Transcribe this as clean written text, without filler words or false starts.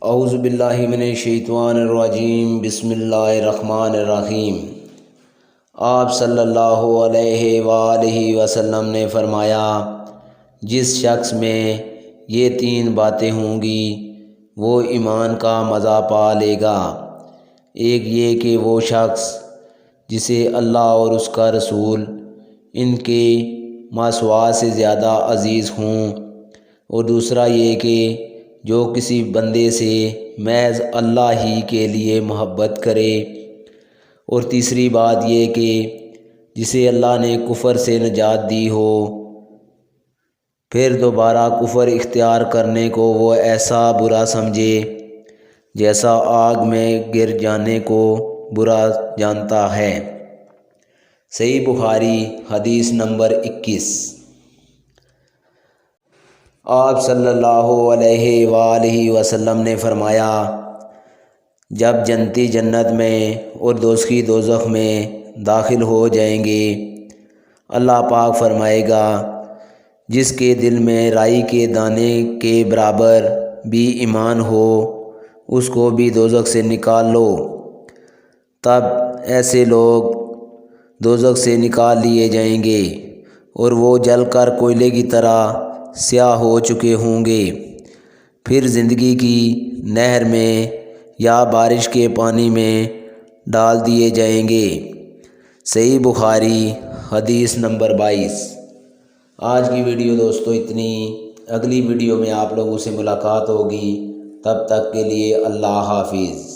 اعوذ باللہ من الشیطان الرجیم، بسم اللہ الرحمن الرحیم۔ آپ صلی اللہ علیہ وآلہ وسلم نے فرمایا، جس شخص میں یہ تین باتیں ہوں گی وہ ایمان کا مزہ پا لے گا۔ ایک یہ کہ وہ شخص جسے اللہ اور اس کا رسول ان کے ماسوا سے زیادہ عزیز ہوں، اور دوسرا یہ کہ جو کسی بندے سے محض اللہ ہی کے لیے محبت کرے، اور تیسری بات یہ کہ جسے اللہ نے کفر سے نجات دی ہو، پھر دوبارہ کفر اختیار کرنے کو وہ ایسا برا سمجھے جیسا آگ میں گر جانے کو برا جانتا ہے۔ صحیح بخاری حدیث نمبر 21۔ آپ صلی اللہ علیہ وآلہ وسلم نے فرمایا، جب جنتی جنت میں اور دوزخی دوزخ میں داخل ہو جائیں گے، اللہ پاک فرمائے گا، جس کے دل میں رائی کے دانے کے برابر بھی ایمان ہو اس کو بھی دوزخ سے نکال لو۔ تب ایسے لوگ دوزخ سے نکال لیے جائیں گے اور وہ جل کر کوئلے کی طرح سیاہ ہو چکے ہوں گے، پھر زندگی کی نہر میں یا بارش کے پانی میں ڈال دیے جائیں گے۔ صحیح بخاری حدیث نمبر 22۔ آج کی ویڈیو دوستو اتنی، اگلی ویڈیو میں آپ لوگوں سے ملاقات ہوگی، تب تک کے لیے اللہ حافظ۔